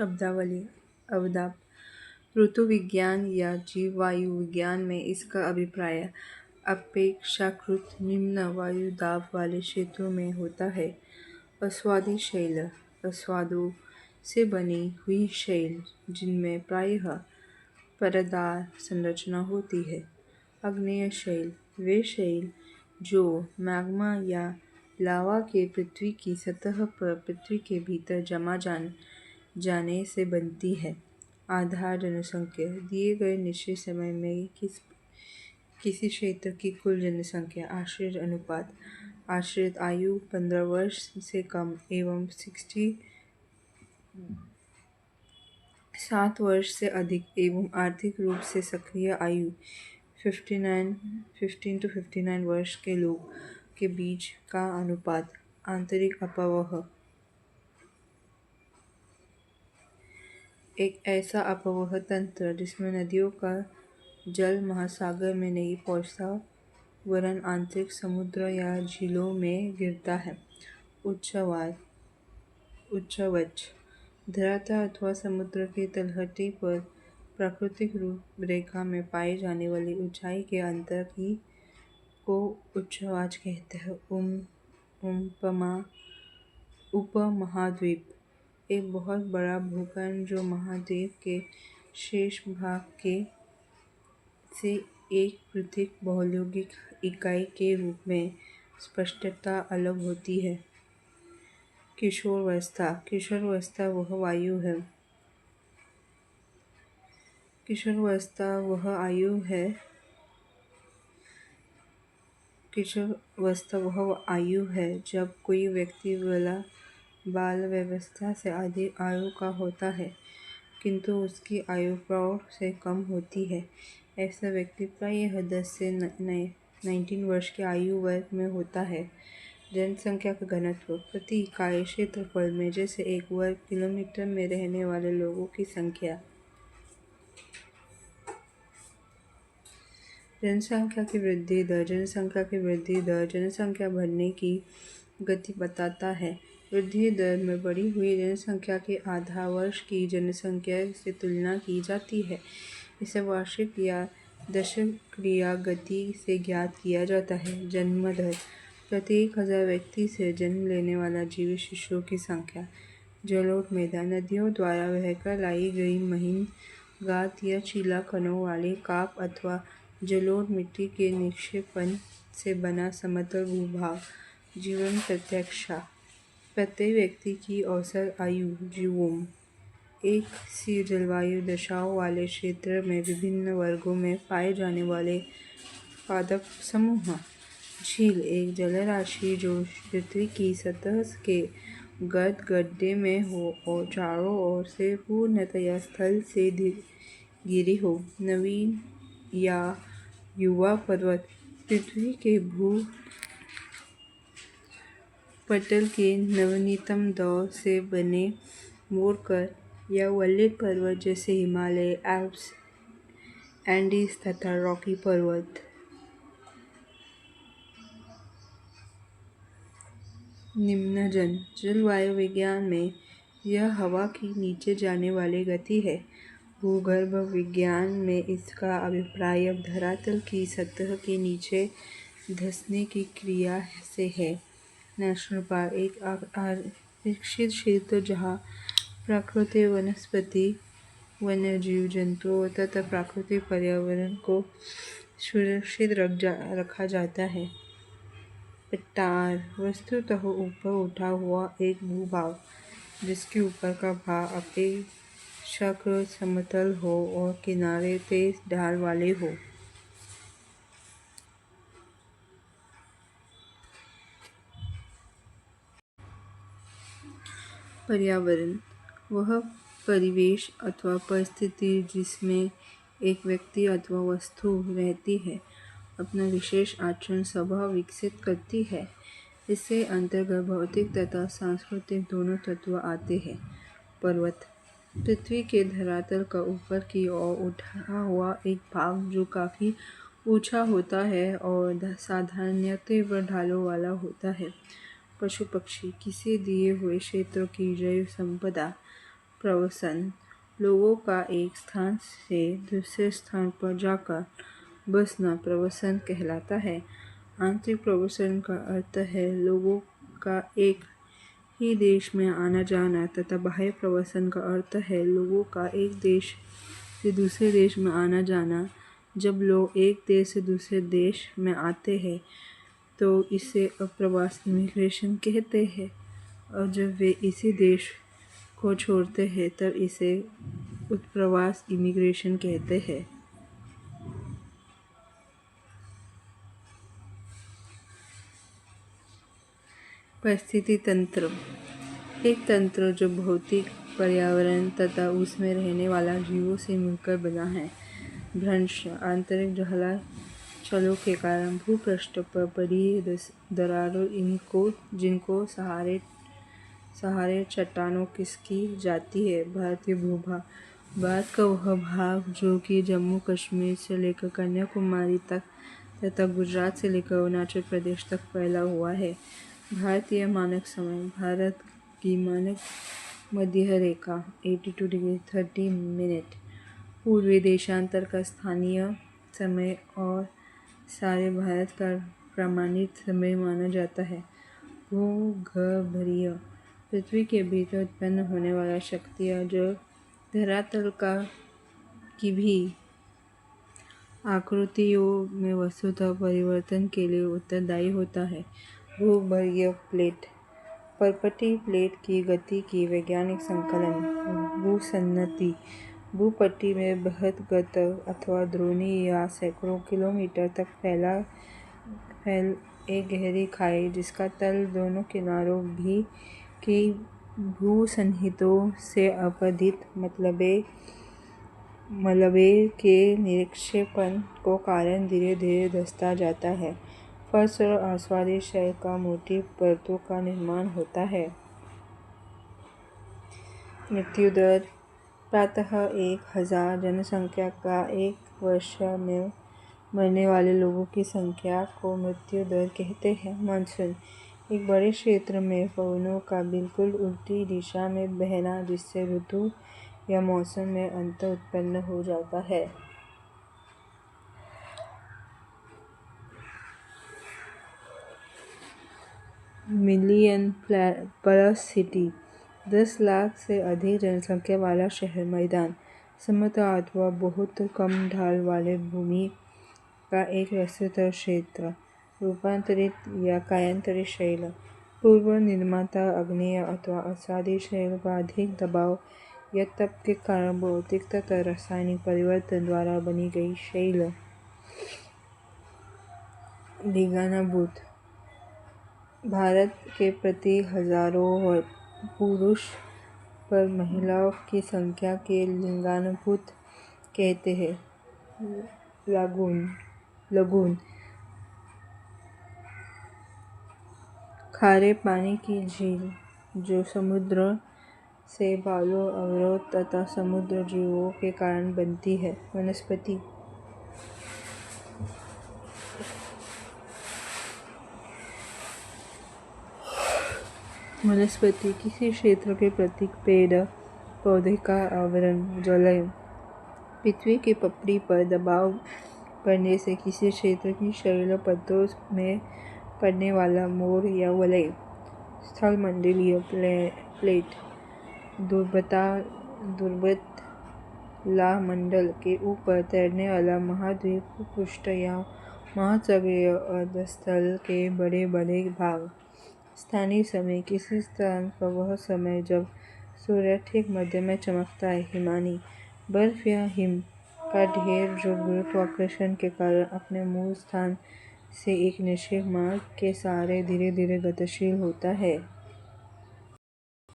शब्दावली अवदाप ऋतु विज्ञान या जीव वायु विज्ञान में इसका अभिप्राय अपेक्षाकृत निम्न वायु दाब वाले क्षेत्रों में होता है। अस्वादी शैल अस्वादों से बनी हुई शैल जिनमें प्रायः परतदार संरचना होती है। आग्नेय शैल वे शैल जो मैग्मा या लावा के पृथ्वी की सतह पर पृथ्वी के भीतर जमा जाने से बनती है। आधार जनसंख्या दिए गए निश्चित समय में किसी क्षेत्र की कुल जनसंख्या आश्रित अनुपात आश्रित आयु 15 वर्ष से कम एवं 7 वर्ष से अधिक एवं आर्थिक रूप से सक्रिय आयु 15 to 59 वर्ष के लोग के बीच का अनुपात। आंतरिक अपवह एक ऐसा अपवह तंत्र जिसमें नदियों का जल महासागर में नहीं पहुंचता वरन आंतरिक समुद्र या झीलों में गिरता है। उच्चवच धरातल अथवा समुद्र की तलहटी पर प्राकृतिक रूपरेखा में पाई जाने वाली ऊंचाई के अंतर को उच्चवाच कहते हैं। उपमहाद्वीप एक बहुत बड़ा भूखंड जो महाद्वीप के शेष भाग से एक पृथक भौगोलिक इकाई के रूप में स्पष्टतः अलग होती है। किशोरावस्था वह आयु है जब कोई व्यक्ति बाल्यावस्था से अधिक आयु का होता है किंतु उसकी आयु प्रौढ़ से कम होती है। ऐसा व्यक्ति प्रायः 10 से 19 वर्ष के आयु वर्ग में होता है। जनसंख्या का घनत्व प्रति इकाई क्षेत्रफल में जैसे एक वर्ग किलोमीटर में रहने वाले लोगों की संख्या। जनसंख्या की वृद्धि दर जनसंख्या बढ़ने की गति बताता है। वृद्धि दर में बढ़ी हुई जनसंख्या के आधा वर्ष की जनसंख्या से तुलना की जाती है। इसे वार्षिक या दशकीय गति से ज्ञात किया जाता है। जन्म दर प्रति 1000 व्यक्ति से जन्म लेने वाला जीवित शिशुओं की संख्या। जलोढ़ मृदा नदियों द्वारा बहकर लाई गई महीन गाद या चीला कणों वाले काप अथवा जलोढ़ मिट्टी के निक्षेपण से बना समतल भूभाग। जीवन प्रत्याशा प्रत्येक व्यक्ति की औसत आयु जीवों एक सी जलवायु दशाओं वाले क्षेत्र में विभिन्न वर्गों में पाए जाने वाले पादप समूह। झील एक जलराशि जो पृथ्वी की सतह के गर्द गड्ढे में हो और चारों ओर से पूर्णतया स्थल से घिरी हो। नवीन या युवा पर्वत पृथ्वी के भू पटल के नवीनतम दौर से बने मोड़कर या वलित पर्वत जैसे हिमालय एल्प्स एंडीज तथा रॉकी पर्वत। निम्नजन जलवायु विज्ञान में यह हवा की नीचे जाने वाली गति है। भूगर्भ विज्ञान में इसका अभिप्राय धरातल की सतह के नीचे धंसने की क्रिया से है। नेशनल पार्क एक आरक्षित क्षेत्र जहाँ प्राकृतिक वनस्पति वन्यजीव जंतुओं तथा प्राकृतिक पर्यावरण को सुरक्षित रखा जाता है। पठार वस्तुतः ऊपर उठा हुआ एक भूभाग जिसके ऊपर का भाग अपेक्षाकृत समतल हो और किनारे तेज ढाल वाले हो। पर्यावरण वह परिवेश अथवा परिस्थिति जिसमें एक व्यक्ति अथवा वस्तु रहती है, अपना विशेष आचरण स्वभाव विकसित करती है। इससे अंतर्गत भौतिक तथा सांस्कृतिक दोनों तत्व आते हैं। पर्वत पृथ्वी के धरातल का ऊपर की ओर उठा हुआ एक भाग जो काफ़ी ऊंचा होता है और साधारणतः तीव्र ढालों वाला होता है। पशु पक्षी किसी दिए हुए क्षेत्र की जैव संपदा। प्रवसन लोगों का एक स्थान से दूसरे स्थान पर जाकर बसना प्रवसन कहलाता है। आंतरिक प्रवसन का अर्थ है लोगों का एक ही देश में आना जाना तथा बाह्य प्रवसन का अर्थ है लोगों का एक देश से दूसरे देश में आना जाना। जब लोग एक देश से दूसरे देश में आते हैं तो इसे अप्रवास इमिग्रेशन कहते हैं और जब वे इसी देश को छोड़ते हैं तब इसे उत्प्रवास इमिग्रेशन कहते हैं। परिस्थिति तंत्र एक तंत्र जो भौतिक पर्यावरण तथा उसमें रहने वाला जीवों से मिलकर बना है। भ्रंश आंतरिक हलचलों के कारण भूपृष्ठ पर पड़ी दरारों जिनको सहारे चट्टानों खिसकी जाती है। भारतीय भूभाग भारत का वह भाग जो कि जम्मू कश्मीर से लेकर कन्याकुमारी तक तथा गुजरात से लेकर अरुणाचल प्रदेश तक फैला हुआ है। भारतीय मानक समय भारत की मानक मध्य रेखा 82 डिग्री 30 मिनट पूर्वी देशांतर का स्थानीय समय और सारे भारत का प्रमाणित समय माना जाता है। भूगर्भीय पृथ्वी के भीतर उत्पन्न होने वाला शक्तियाँ जो धरातल की भी आकृतियों में वस्तुतः परिवर्तन के लिए उत्तरदायी होता है। भूगर्भीय प्लेट पर्वतीय प्लेट की गति की वैज्ञानिक संकलन। भूसंनति भूपट्टी में बृहद्गत अथवा द्रोणी या सैकड़ों किलोमीटर तक फैल एक गहरी खाई जिसका तल दोनों किनारों भी की भूसंहितों से अपरदित मलबे के निक्षेपण को कारण धीरे धीरे धंसता जाता है। फर्श और आस्वादी शैल का मोटी परतों का निर्माण होता है। मृत्यु दर प्रातः 1000 जनसंख्या का एक वर्ष में मरने वाले लोगों की संख्या को मृत्यु दर कहते हैं। मानसून एक बड़े क्षेत्र में पवनों का बिल्कुल उल्टी दिशा में बहना जिससे ऋतु या मौसम में अंतर उत्पन्न हो जाता है। मिलियन प्लस सिटी 10 लाख से अधिक जनसंख्या वाला शहर। मैदान समतल अथवा बहुत कम ढाल वाले भूमि का एक विस्तृत क्षेत्र। रूपांतरित या कायांतरित शैल पूर्व निर्मित आग्नेय अथवा आस्वादी शैल का अधिक दबाव या तप के कारण भौतिक तथा रासायनिक परिवर्तन द्वारा बनी गई शैल। लिंगानुपात भारत के प्रति हजारों पुरुष पर महिलाओं की संख्या के लिंगानुपात कहते हैं। लगून खारे पानी की झील जो समुद्र से बालू अवरोध तथा समुद्र जीवों के कारण बनती है। वनस्पति किसी क्षेत्र के प्रत्येक पेड़ पौधे का आवरण। जलय पृथ्वी की पपड़ी पर दबाव पड़ने से किसी क्षेत्र की शैल परतों में पड़ने वाला मोड़ या वलय। स्थलमंडलीय प्लेट दुर्बलतामंडल के ऊपर तैरने वाला महाद्वीप पृष्ठ या महासागरीय अर्धस्थल के बड़े बड़े भाग। स्थानीय समय किसी स्थान का वह समय जब सूर्य ठीक मध्य में चमकता है। हिमानी बर्फ या हिम का ढेर जो गुरुत्वाकर्षण के कारण अपने मूल स्थान से एक निश्चित मार्ग के सहारे धीरे धीरे गतिशील होता है।